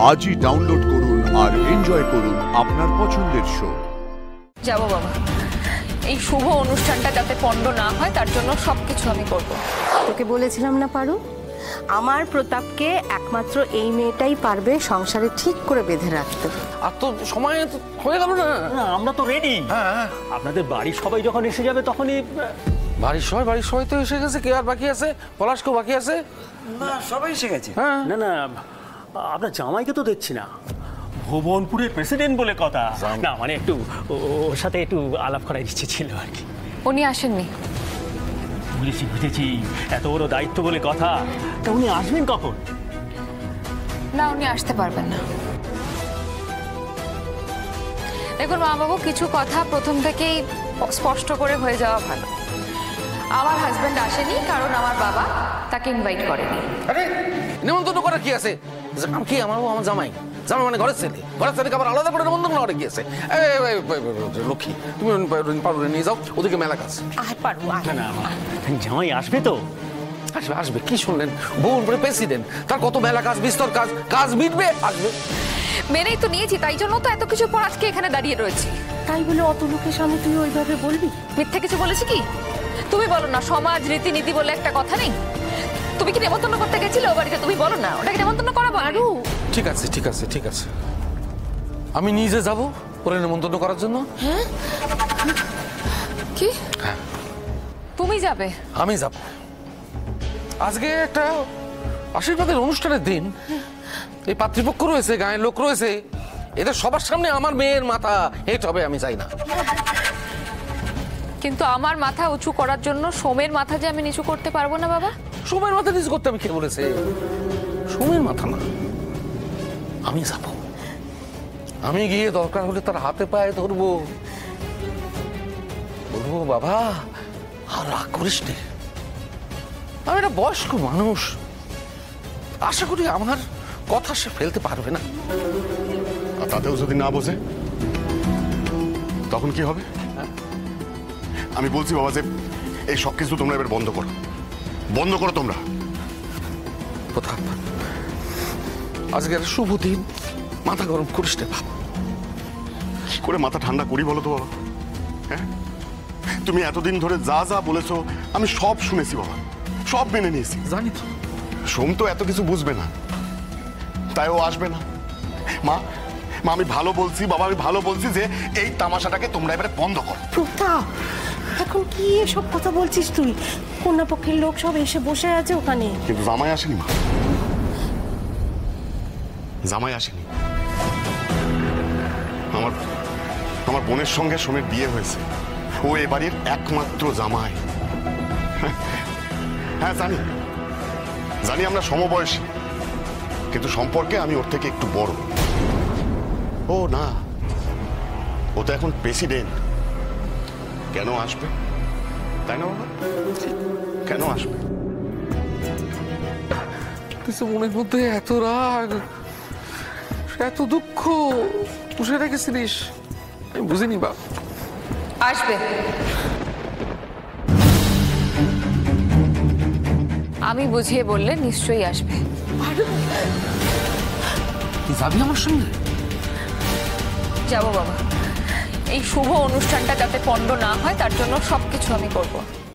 আজই ডাউনলোড করুন আর এনজয় করুন আপনার পছন্দের শো। যাবো বাবা, এই শুভ অনুষ্ঠানটা যাতে পণ্ড না হয় তার জন্য সবকিছু আমি করব। তোকে বলেছিলাম না পারু, আমার প্রতাপকে একমাত্র এই মেয়েটাই পারবে সংসারে ঠিক করে বেঁধে রাখতে। আর তো সময় হয়ে গেল না। আমরা তো রেডি। আপনাদের বাড়ির সবাই যখন এসে যাবে তখনই। বাড়ির সবাই তো এসে গেছে। কে আর বাকি আছে? পলাশকেও বাকি আছে? না, সবাই এসে গেছে। হ্যাঁ, না না, আপনার জামাইকে তো দেখছি না। ভুবনপুরের প্রেসিডেন্ট বলে কথা। না মানে একটু ওর সাথে একটু আলাপ করার ইচ্ছে ছিল আর কি। উনি আসেননি? বুঝেছি, এত বড় দায়িত্ব বলে কথা। তা উনি আসবেন কখন? না, উনি আসতে পারবেন না। দেখুন মা বাবু, কিছু কথা প্রথম থেকেই স্পষ্ট করে হয়ে যাওয়া ভালো। আমার হাজব্যান্ড আসেনি কারণ আমার বাবা তাকে ইনভাইট করেনি। আরে নিমন্ত্রণ করার কি আছে? কি আমার জামাই মানে ঘরের ছেলেকে আবার আলাদা করে নিমন্ত্রণ করে গিয়েছে। লক্ষ্মী, তুমি পারুরে নিয়ে যাও, ওদিকে মেলা কাজ। না জামাই আসবে তো? আসবে কি শুনলেন? ভুবনপুরে প্রেসিডেন্ট, তার কত মেলা কাজ, বিস্তর কাজ মিটবে, আসবে। মেনেই তো নিয়েছি, তাই জন্য তো এত কিছু পর আজকে এখানে দাঁড়িয়ে রয়েছি। তাই বলে অত লোকের সামনে তুই ওইভাবে বলবি? মিথ্যে কিছু বলেছি কি? তুমি বলো না, সমাজ রীতিনীতি বলে একটা কথা নেই? তুমি কি নেমন্তন্ন করতে গেছিলে ও বাড়িতে? তুমি বলো না, ওটাকে নেমন্তন্ন করা বলো। ঠিক আছে, আমি নিজে যাব ওরে নেমন্তন্ন করার জন্য। হ্যাঁ? কি? হ্যাঁ, তুমি যাবে? আমি যাব। আজকে একটা আশীর্বাদের অনুষ্ঠানের দিন। এই পাত্রীপক্ষ রয়েছে, গায়ের লোক রয়েছে, এদের সবার সামনে আমার মেয়ের মাথা হেঁট হবে, আমি চাই না। কিন্তু আমার মাথা উঁচু করার জন্য সোমের মাথা যে আমি নিচু করতে পারবো না বাবা। সোমের মাথা নিচু করতে আমি কে বলেছে? সোমের মাথা না, আমি যাব। আমি গিয়ে দরকার হলে তার হাতে পায়ে ধরবো, বলবো বাবা আর রাগ করিস নে, আমি একটা বয়স্ক মানুষ, আশা করি আমার কথা সে ফেলতে পারবে না। আর তাতেও যদি না বোঝে তখন কি হবে? আমি বলছি বাবা যে এই সব কিছু তোমরা এবার বন্ধ করো তোমরা। আজকে একটা শুভ দিন, মাথা গরম করিস না বাবা। কি করে মাথা ঠান্ডা করি বলো তো বাবা? হ্যাঁ, তুমি এতদিন ধরে যা যা বলেছো আমি সব শুনেছি বাবা, সব মেনে নিয়েছি। জানি তো সোম তো এত কিছু বুঝবে না, তাই ও আসবে না। মা আমি ভালো বলছি বাবা, আমি ভালো বলছি যে এই তামাশাটাকে তোমরা এবারে বন্ধ করো। প্রতাপ, এখন কি এসব কথা বলছিস তুই? কন্যা পক্ষের লোক সব এসে বসে আছে ওখানে। কিন্তু জামাই আসেনি মা, জামাই আসেনি। আমার বোনের সঙ্গে সোমের বিয়ে হয়েছে, ও এ বাড়ির একমাত্র জামাই। হ্যাঁ জানি আমরা সমবয়সী, কিন্তু সম্পর্কে আমি ওর থেকে একটু বড়। ও না, ও তো এখন প্রেসিডেন্ট, কেন আসবে? তাই না বাবা? কেন আসবে? কিছু মনের মধ্যে এত রাগ, এত দুঃখ পুষে রেখেছিলিস, আমি বুঝিনি বাপ। আসবে, আমি বুঝিয়ে বললে নিশ্চয়ই আসবে। তুই যাবি আমার সঙ্গে? যাবো বাবা, এই শুভ অনুষ্ঠানটা যাতে পণ্ড না হয় তার জন্য সবকিছু আমি করব।